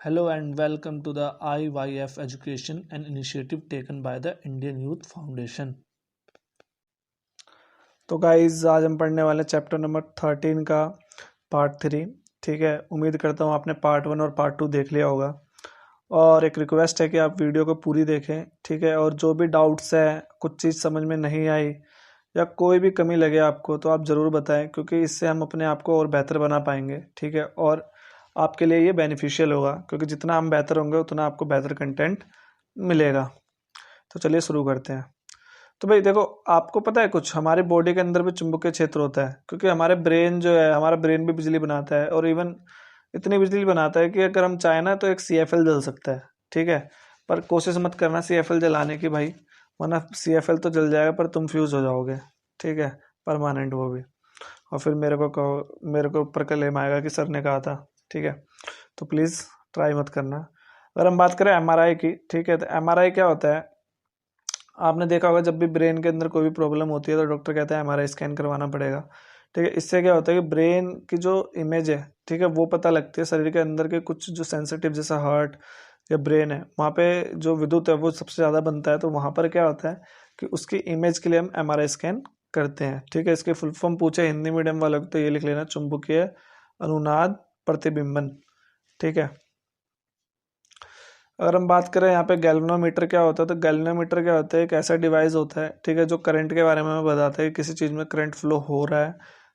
Hello and welcome to the IYF Education, an initiative taken by the Indian Youth Foundation. तो guys आज हम पढ़ने वाले chapter number 13 का पार्ट 3। ठीक है, उम्मीद करता हूँ आपने पार्ट 1 और पार्ट 2 देख लिया होगा। और एक रिक्वेस्ट है कि आप वीडियो को पूरी देखें, ठीक है। और जो भी डाउट्स है, कुछ चीज़ समझ में नहीं आई या कोई भी कमी लगे आपको तो आप ज़रूर बताएं, क्योंकि इससे हम अपने आप को और बेहतर बना पाएंगे। ठीक है, और आपके लिए ये बेनिफिशियल होगा, क्योंकि जितना हम बेहतर होंगे उतना आपको बेहतर कंटेंट मिलेगा। तो चलिए शुरू करते हैं। तो भाई देखो, आपको पता है कुछ हमारे बॉडी के अंदर भी चुंबकीय क्षेत्र होता है, क्योंकि हमारे ब्रेन जो है, हमारा ब्रेन भी बिजली बनाता है, और इवन इतनी बिजली बनाता है कि अगर हम चाहें ना तो एक CFL जल सकता है। ठीक है, पर कोशिश मत करना CFL जलाने की भाई, वरना CFL तो जल जाएगा पर तुम फ्यूज हो जाओगे। ठीक है, परमानेंट वो भी। और फिर मेरे को कहो, मेरे को ऊपर क्लेम आएगा कि सर ने कहा था। ठीक है, तो प्लीज़ ट्राई मत करना। अगर हम बात करें MRI की, ठीक है, तो MRI क्या होता है, आपने देखा होगा जब भी ब्रेन के अंदर कोई भी प्रॉब्लम होती है तो डॉक्टर कहता है MRI स्कैन करवाना पड़ेगा। ठीक है, इससे क्या होता है कि ब्रेन की जो इमेज है, ठीक है, वो पता लगती है। शरीर के अंदर के कुछ जो सेंसिटिव जैसा हार्ट या ब्रेन है, वहाँ पे जो विद्युत है वो सबसे ज़्यादा बनता है। तो वहाँ पर क्या होता है कि उसकी इमेज के लिए हम MRI स्कैन करते हैं। ठीक है, इसके फुल फॉर्म पूछे हिंदी मीडियम वालों को तो ये लिख लेना, चुंबकीय अनुनाद प्रतिबिंबन। ठीक है, अगर हम बात करें यहाँ पे गैल्वेनोमीटर क्या होता है, तो गैल्वेनोमीटर क्या होता है, एक ऐसा डिवाइस होता है, ठीक है, जो करंट के बारे में हमें बताता है कि किसी चीज़ में करंट फ्लो हो रहा है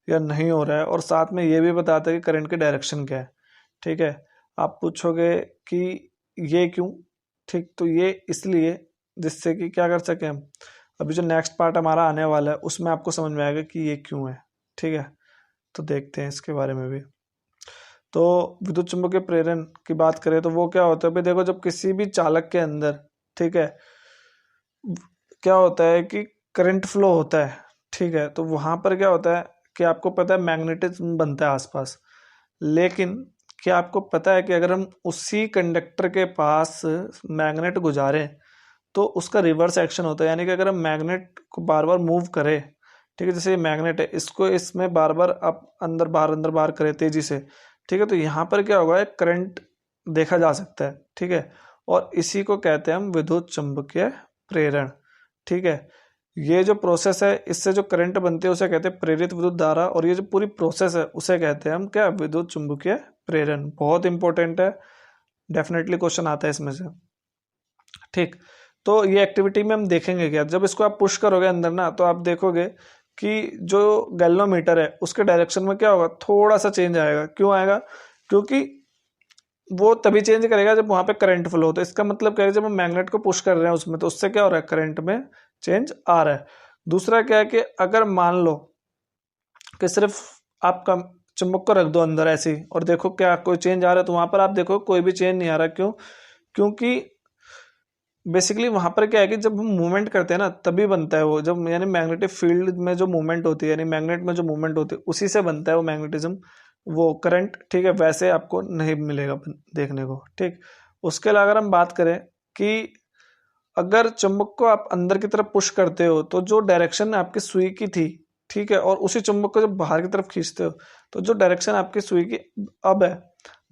या नहीं हो रहा है, और साथ में ये भी बताता है कि करंट की डायरेक्शन क्या है। ठीक है, आप पूछोगे कि ये क्यों, ठीक, तो ये इसलिए जिससे कि क्या कर सकें हम, अभी जो नेक्स्ट पार्ट हमारा आने वाला है उसमें आपको समझ में आएगा कि ये क्यों है। ठीक है, तो देखते हैं इसके बारे में भी। तो विद्युत चुम्बकीय प्रेरण की बात करें तो वो क्या होता है भाई, देखो जब किसी भी चालक के अंदर, ठीक है, क्या होता है कि करंट फ्लो होता है। ठीक है, तो वहां पर क्या होता है कि आपको पता है मैग्नेटिज्म बनता है आसपास। लेकिन क्या आपको पता है कि अगर हम उसी कंडक्टर के पास मैग्नेट गुजारें तो उसका रिवर्स एक्शन होता है, यानी कि अगर हम मैग्नेट को बार बार मूव करें, ठीक है, जैसे ये मैग्नेट है, इसको इसमें बार बार आप अंदर बाहर करें तेजी से, ठीक है, तो यहाँ पर क्या होगा, एक करंट देखा जा सकता है। ठीक है, और इसी को कहते हैं हम विद्युत चुम्बकीय प्रेरण। ठीक है, ये जो प्रोसेस है, इससे जो करंट बनती है उसे कहते हैं प्रेरित विद्युत धारा, और ये जो पूरी प्रोसेस है उसे कहते हैं हम क्या, विद्युत चुम्बकीय प्रेरण। बहुत इंपॉर्टेंट है, डेफिनेटली क्वेश्चन आता है इसमें से। ठीक, तो ये एक्टिविटी में हम देखेंगे क्या, जब इसको आप पुश करोगे अंदर ना, तो आप देखोगे कि जो गैल्वेनोमीटर है उसके डायरेक्शन में क्या होगा, थोड़ा सा चेंज आएगा। क्यों आएगा, क्योंकि वो तभी चेंज करेगा जब वहां पे करंट फ्लो हो। तो इसका मतलब क्या है, जब हम मैग्नेट को पुश कर रहे हैं उसमें, तो उससे क्या हो रहा है, करंट में चेंज आ रहा है। दूसरा क्या है कि अगर मान लो कि सिर्फ आपका चुंबक को रख दो अंदर ऐसे ही और देखो क्या कोई चेंज आ रहा है, तो वहां पर आप देखो कोई भी चेंज नहीं आ रहा। क्यों, क्योंकि बेसिकली वहां पर क्या है कि जब हम मूवमेंट करते हैं ना तभी बनता है वो, जब यानी मैग्नेटिक फील्ड में जो मूवमेंट होती है, यानी मैग्नेट में जो मूवमेंट होती है उसी से बनता है वो मैग्नेटिज्म, वो करंट। ठीक है, वैसे आपको नहीं मिलेगा देखने को। ठीक, उसके अलावा अगर हम बात करें कि अगर चुंबक को आप अंदर की तरफ पुश करते हो तो जो डायरेक्शन आपकी सुई की थी, ठीक है, और उसी चुंबक को जब बाहर की तरफ खींचते हो तो जो डायरेक्शन आपकी सुई की अब है,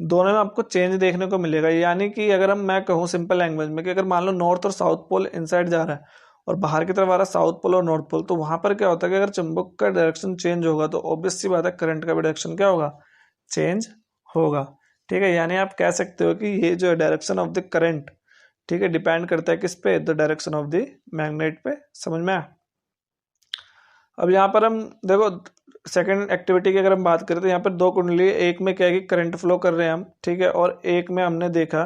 दोनों में आपको चेंज देखने को मिलेगा। यानी कि अगर मैं कहूँ सिंपल लैंग्वेज में कि अगर मान लो नॉर्थ और साउथ पोल इनसाइड जा रहा है और बाहर की तरफ आ रहा है साउथ पोल और नॉर्थ पोल, तो वहां पर क्या होता है कि अगर चुंबक का डायरेक्शन चेंज होगा तो ऑब्वियस सी बात है करंट का भी डायरेक्शन क्या होगा, चेंज होगा। ठीक है, यानी आप कह सकते हो कि ये जो डायरेक्शन ऑफ द करंट, ठीक है, डिपेंड करता है किस पे, the direction of the magnet पे। समझ में आया। अब यहाँ पर हम देखो सेकंड एक्टिविटी की अगर हम बात करें तो यहाँ पर दो कुंडली, एक में क्या है कि करंट फ्लो कर रहे हैं हम, ठीक है, और एक में हमने देखा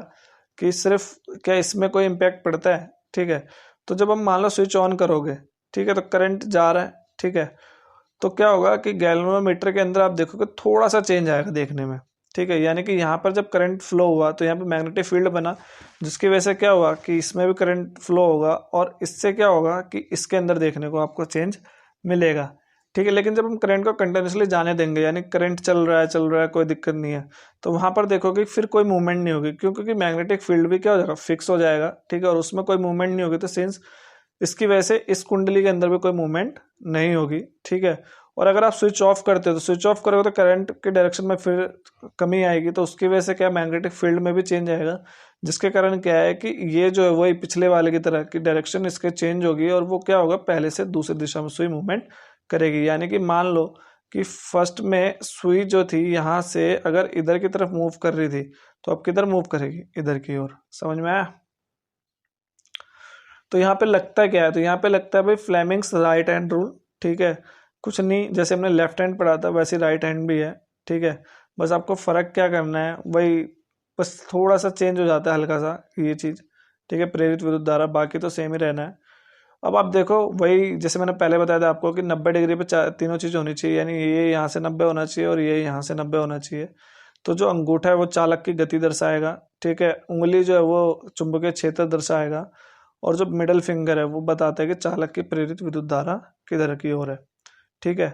कि सिर्फ क्या इसमें कोई इम्पैक्ट पड़ता है। ठीक है, तो जब हम मान लो स्विच ऑन करोगे, ठीक है, तो करंट जा रहा है। ठीक है, तो क्या होगा कि गैल्वेनोमीटर के अंदर आप देखोगे थोड़ा सा चेंज आएगा देखने में। ठीक है, यानी कि यहाँ पर जब करंट फ्लो हुआ तो यहाँ पे मैग्नेटिक फील्ड बना, जिसकी वजह से क्या हुआ कि इसमें भी करंट फ्लो होगा, और इससे क्या होगा कि इसके अंदर देखने को आपको चेंज मिलेगा। ठीक है, लेकिन जब हम करंट को कंटिन्यूसली जाने देंगे, यानी करंट चल रहा है कोई दिक्कत नहीं है, तो वहां पर देखोगे फिर कोई मूवमेंट नहीं होगी। क्यों, क्योंकि मैग्नेटिक फील्ड भी क्या हो जाएगा, फिक्स हो जाएगा। ठीक है, और उसमें कोई मूवमेंट नहीं होगी, तो सिंस इसकी वजह से इस कुंडली के अंदर भी कोई मूवमेंट नहीं होगी। ठीक है, और अगर आप स्विच ऑफ करते हो तो स्विच ऑफ करोगे तो करंट के डायरेक्शन में फिर कमी आएगी, तो उसकी वजह से क्या मैग्नेटिक फील्ड में भी चेंज आएगा, जिसके कारण क्या है कि ये जो है वही पिछले वाले की तरह की डायरेक्शन इसके चेंज होगी और वो क्या होगा पहले से दूसरी दिशा में सुई मूवमेंट करेगी। यानी कि मान लो कि फर्स्ट में सुई जो थी यहाँ से अगर इधर की तरफ मूव कर रही थी तो अब किधर मूव करेगी, इधर की ओर। समझ में आया? तो यहाँ पे लगता क्या है, तो यहाँ पे लगता है भाई फ्लेमिंग्स राइट हैंड रूल। ठीक है, कुछ नहीं, जैसे हमने लेफ्ट हैंड पढ़ा था वैसे राइट हैंड भी है। ठीक है, बस आपको फर्क क्या करना है, वही बस थोड़ा सा चेंज हो जाता है हल्का सा ये चीज। ठीक है, प्रेरित विद्युत धारा, बाकी तो सेम ही रहना है। अब आप देखो वही जैसे मैंने पहले बताया था आपको कि 90 डिग्री पे तीनों चीज होनी चाहिए, यानी ये यहाँ से 90 होना चाहिए और ये यहाँ से 90 होना चाहिए। तो जो अंगूठा है वो चालक की गति दर्शाएगा। ठीक है, उंगली जो है वो चुंबकीय क्षेत्र दर्शाएगा और जो मिडल फिंगर है वो बताता है कि चालक की प्रेरित विद्युत धारा किधर की ओर है। ठीक है,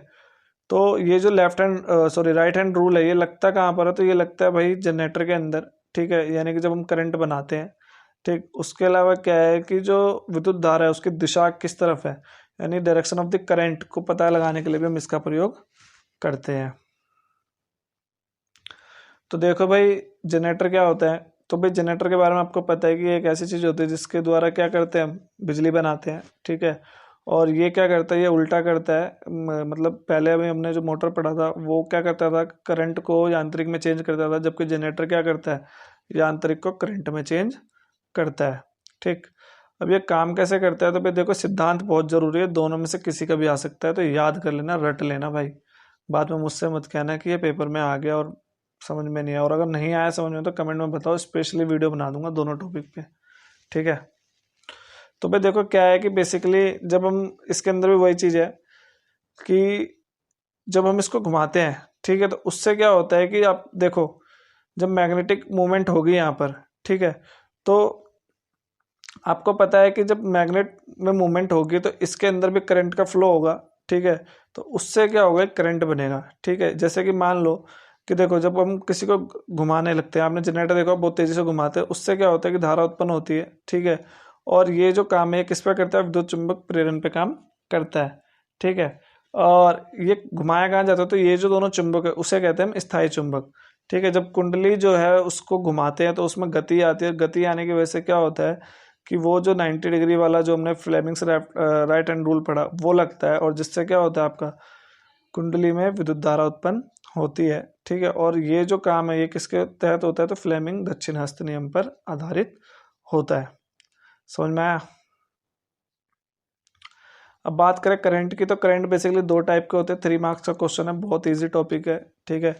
तो ये जो राइट हैंड रूल है ये लगता कहाँ पर है, तो ये लगता है भाई जनरेटर के अंदर। ठीक है, यानी कि जब हम करंट बनाते हैं। ठीक, उसके अलावा क्या है कि जो विद्युत धारा है उसकी दिशा किस तरफ है, यानी डायरेक्शन ऑफ द करंट को पता लगाने के लिए भी हम इसका प्रयोग करते हैं। तो देखो भाई जनरेटर क्या होता है, तो भाई जनरेटर के बारे में आपको पता है कि ये एक ऐसी चीज होती है जिसके द्वारा क्या करते हैं हम बिजली बनाते हैं। ठीक है, और ये क्या करता है, ये उल्टा करता है। मतलब पहले अभी हमने जो मोटर पढ़ा था वो क्या करता था, करंट को यांत्रिक में चेंज करता था, जबकि जनरेटर क्या करता है, यांत्रिक को करंट में चेंज करता है। ठीक, अब ये काम कैसे करता है, तो भाई देखो सिद्धांत बहुत जरूरी है, दोनों में से किसी का भी आ सकता है, तो याद कर लेना, रट लेना भाई। बाद में मुझसे मत कहना कि ये पेपर में आ गया और समझ में नहीं आया, और अगर नहीं आया समझ में तो कमेंट में बताओ, स्पेशली वीडियो बना दूंगा दोनों टॉपिक पे। ठीक है, तो भाई देखो क्या है कि बेसिकली जब हम इसके अंदर भी वही चीज है कि जब हम इसको घुमाते हैं, ठीक है, तो उससे क्या होता है कि आप देखो जब मैग्नेटिक मूवमेंट होगी यहाँ पर, ठीक है, तो आपको पता है कि जब मैग्नेट में मूवमेंट होगी तो इसके अंदर भी करंट का फ्लो होगा। ठीक है, तो उससे क्या होगा, करंट बनेगा। ठीक है, जैसे कि मान लो कि देखो जब हम किसी को घुमाने लगते हैं, आपने जनरेटर देखा बहुत तेजी से घुमाते हैं, उससे क्या होता है कि धारा उत्पन्न होती है। ठीक है, और ये जो काम है किस पे करता है, विद्युत चुंबक प्रेरण पे काम करता है। ठीक है, और ये घुमाया कहाँ जाता है, तो ये जो दोनों चुंबक है उसे कहते हैं हम स्थायी चुंबक। ठीक है, जब कुंडली जो है उसको घुमाते हैं तो उसमें गति आती है, गति आने की वजह से क्या होता है कि वो जो 90 डिग्री वाला जो हमने फ्लेमिंग्स राइट हैंड रूल पढ़ा वो लगता है, और जिससे क्या होता है आपका कुंडली में विद्युत धारा उत्पन्न होती है। ठीक है, और ये जो काम है ये किसके तहत होता है, तो फ्लेमिंग दक्षिण हस्त नियम पर आधारित होता है। समझ में आया? अब बात करें करंट की, तो करंट बेसिकली दो टाइप के होते हैं। 3 मार्क्स का क्वेश्चन है, बहुत इजी टॉपिक है। ठीक है,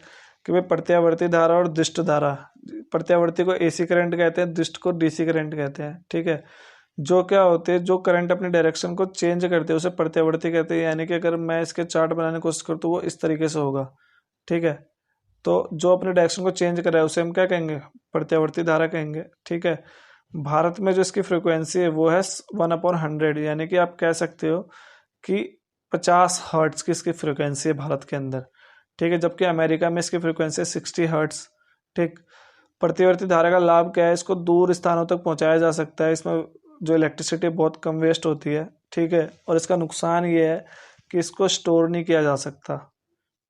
कि भाई प्रत्यावर्ती धारा और दिष्ट धारा। प्रत्यावर्ती को एसी करंट कहते हैं, दिष्ट को डीसी करंट कहते हैं। ठीक है, जो क्या होते हैं, जो करंट अपनी डायरेक्शन को चेंज करते हैं उसे प्रत्यावर्ती कहते हैं। यानी कि अगर मैं इसके चार्ट बनाने की कोशिश करूँ तो वो इस तरीके से होगा। ठीक है, तो जो अपने डायरेक्शन को चेंज कर रहा है उसे हम क्या कहेंगे, प्रत्यावर्ती धारा कहेंगे। ठीक है, भारत में जो इसकी फ्रिक्वेंसी है वो है 1/100, यानी कि आप कह सकते हो कि 50 हर्ट्ज की इसकी फ्रिक्वेंसी है भारत के अंदर। ठीक है, जबकि अमेरिका में इसकी फ्रिक्वेंसी 60 हर्ट्ज। ठीक, प्रतिवर्ती धारा का लाभ क्या है, इसको दूर स्थानों तक पहुंचाया जा सकता है, इसमें जो इलेक्ट्रिसिटी बहुत कम वेस्ट होती है। ठीक है, और इसका नुकसान ये है कि इसको स्टोर नहीं किया जा सकता।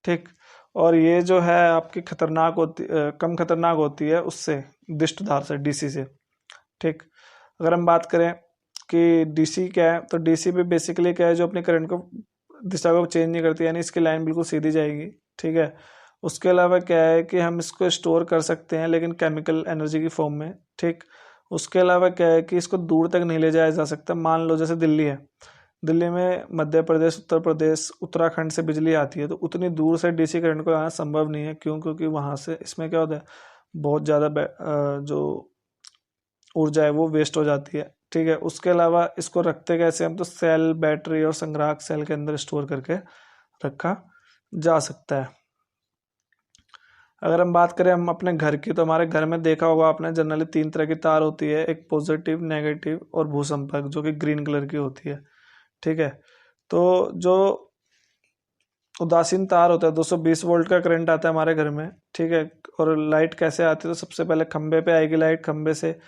ठीक, और ये जो है आपकी खतरनाक होती कम खतरनाक होती है उससे, दिष्ट धारा से, डीसी से। ठीक, अगर हम बात करें कि डीसी क्या है, तो डीसी भी बेसिकली क्या है, जो अपने करंट को दिशा को चेंज नहीं करती, यानी इसकी लाइन बिल्कुल सीधी जाएगी। ठीक है, उसके अलावा क्या है कि हम इसको स्टोर कर सकते हैं लेकिन केमिकल एनर्जी की फॉर्म में। ठीक, उसके अलावा क्या है कि इसको दूर तक नहीं ले जाया जा सकता। मान लो जैसे दिल्ली है, दिल्ली में मध्य प्रदेश, उत्तर प्रदेश, उत्तराखंड से बिजली आती है, तो उतनी दूर से डीसी करंट को लाना संभव नहीं है। क्यों? क्योंकि वहाँ से इसमें क्या होता है, बहुत ज़्यादा जो ऊर्जा है वो वेस्ट हो जाती है। ठीक है, उसके अलावा इसको रखते कैसे हम, तो सेल, बैटरी और संग्राहक सेल के अंदर स्टोर करके रखा जा सकता है। अगर हम बात करें हम अपने घर की, तो हमारे घर में देखा होगा आपने, जनरली 3 तरह की तार होती है, एक पॉजिटिव, नेगेटिव और भूसंपर्क, जो कि ग्रीन कलर की होती है। ठीक है, तो जो उदासीन तार होता है, 220 वोल्ट का करंट आता है हमारे घर में। ठीक है, और लाइट कैसे आती है, तो सबसे पहले खंबे पे आएगी लाइट, खंबे से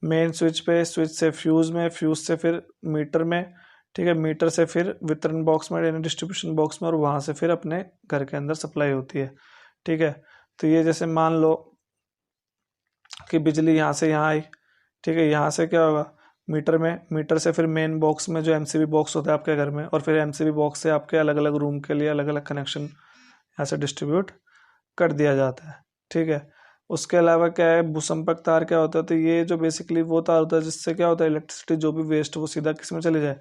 मेन स्विच पे, स्विच से फ्यूज में, फ्यूज से फिर मीटर में। ठीक है, मीटर से फिर वितरण बॉक्स में यानी डिस्ट्रीब्यूशन बॉक्स में, और वहाँ से फिर अपने घर के अंदर सप्लाई होती है। ठीक है, तो ये जैसे मान लो कि बिजली यहाँ से यहाँ आई, ठीक है, यहाँ से क्या होगा मीटर में, मीटर से फिर मेन बॉक्स में जो एमसीबी बॉक्स होता है आपके घर में, और फिर एमसीबी बॉक्स से आपके अलग अलग रूम के लिए अलग अलग कनेक्शन यहाँ से डिस्ट्रीब्यूट कर दिया जाता है। ठीक है, उसके अलावा क्या है, भूसंपर्क तार क्या होता है, तो ये जो बेसिकली वो तार होता है जिससे क्या होता है इलेक्ट्रिसिटी जो भी वेस्ट वो सीधा किस में चली जाए,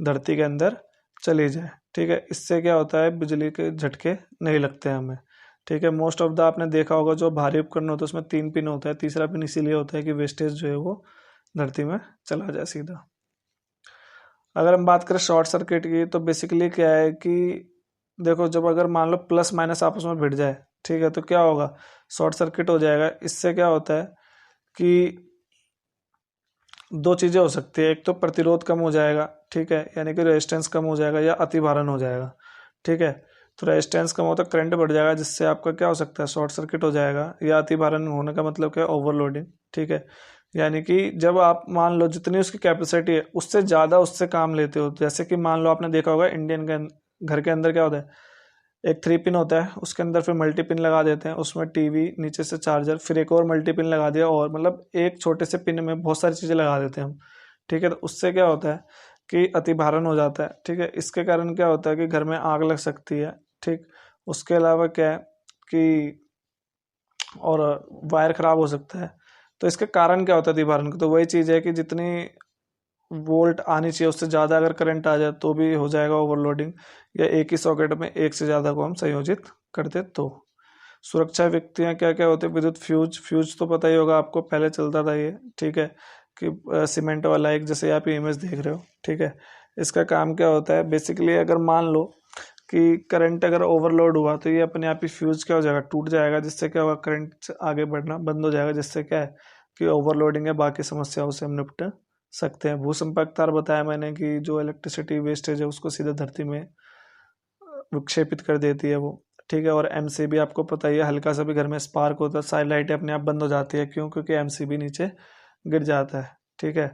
धरती के अंदर चली जाए। ठीक है, इससे क्या होता है बिजली के झटके नहीं लगते हैं हमें। ठीक है, मोस्ट ऑफ द आपने देखा होगा जो भारी उपकरण होता है उसमें 3 पिन होता है, तीसरा पिन इसीलिए होता है कि वेस्टेज जो है वो धरती में चला जाए सीधा। अगर हम बात करें शॉर्ट सर्किट की, तो बेसिकली क्या है कि देखो जब अगर मान लो प्लस माइनस आपस में भिड़ जाए, ठीक है, तो क्या होगा, शॉर्ट सर्किट हो जाएगा। इससे क्या होता है कि दो चीज़ें हो सकती है, एक तो प्रतिरोध कम हो जाएगा, ठीक है, यानी कि रेजिस्टेंस कम हो जाएगा, या अतिभारण हो जाएगा। ठीक है, तो रेजिस्टेंस कम होता है करंट बढ़ जाएगा, जिससे आपका क्या हो सकता है शॉर्ट सर्किट हो जाएगा, या अतिभारण होने का मतलब क्या है ओवरलोडिंग। ठीक है, यानी कि जब आप मान लो जितनी उसकी कैपेसिटी है उससे ज़्यादा उससे काम लेते हो, जैसे कि मान लो आपने देखा होगा इंडियन के घर के अंदर क्या होता है, एक 3 पिन होता है, उसके अंदर फिर मल्टी पिन लगा देते हैं, उसमें टीवी, नीचे से चार्जर, फिर एक और मल्टी पिन लगा दिया, और मतलब एक छोटे से पिन में बहुत सारी चीज़ें लगा देते हैं हम। ठीक है, तो उससे क्या होता है कि अतिभारण हो जाता है। ठीक है, इसके कारण क्या होता है कि घर में आग लग सकती है। ठीक, उसके अलावा क्या है कि और वायर खराब हो सकता है। तो इसके कारण क्या होता है अतिभारण का, तो वही चीज़ है कि जितनी वोल्ट आनी चाहिए उससे ज़्यादा अगर करंट आ जाए तो भी हो जाएगा ओवरलोडिंग, या एक ही सॉकेट में एक से ज़्यादा को हम संयोजित करते तो। सुरक्षा युक्तियाँ क्या क्या होती है, विद्युत फ्यूज, फ्यूज तो पता ही होगा आपको, पहले चलता था ये। ठीक है, कि सीमेंट वाला एक, जैसे आप इमेज देख रहे हो। ठीक है, इसका काम क्या होता है बेसिकली, अगर मान लो कि करंट अगर ओवरलोड हुआ तो ये अपने आप ही फ्यूज क्या हो जाएगा, टूट जाएगा, जिससे क्या होगा करंट आगे बढ़ना बंद हो जाएगा, जिससे क्या है कि ओवरलोडिंग है बाकी समस्याओं से हम निपट सकते हैं। भूसंपर्क तार बताया मैंने कि जो इलेक्ट्रिसिटी वेस्टेज है उसको सीधे धरती में विक्षेपित कर देती है वो। ठीक है, और एमसीबी आपको पता ही है, हल्का सा भी घर में स्पार्क होता है सारी लाइटें अपने आप बंद हो जाती है, क्यों, क्योंकि एमसीबी नीचे गिर जाता है। ठीक है,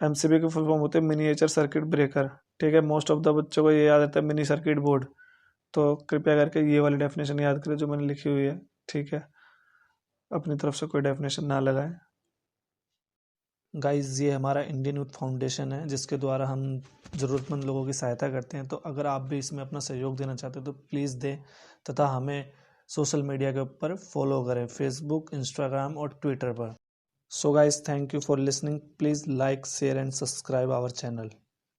एमसीबी के फुल फॉर्म होते हैं मिनिएचर सर्किट ब्रेकर। ठीक है, मोस्ट ऑफ द बच्चों को ये याद रहता है मिनी सर्किट बोर्ड, तो कृपया करके ये वाली डेफिनेशन याद करें जो मैंने लिखी हुई है। ठीक है, अपनी तरफ से कोई डेफिनेशन ना लगाएं। गाइज़ ये हमारा इंडियन यूथ फाउंडेशन है जिसके द्वारा हम ज़रूरतमंद लोगों की सहायता करते हैं। तो अगर आप भी इसमें अपना सहयोग देना चाहते हैं तो प्लीज़ दें, तथा हमें सोशल मीडिया के ऊपर फॉलो करें, फेसबुक, इंस्टाग्राम और ट्विटर पर। So guys thank you for listening, please like, share and subscribe our channel.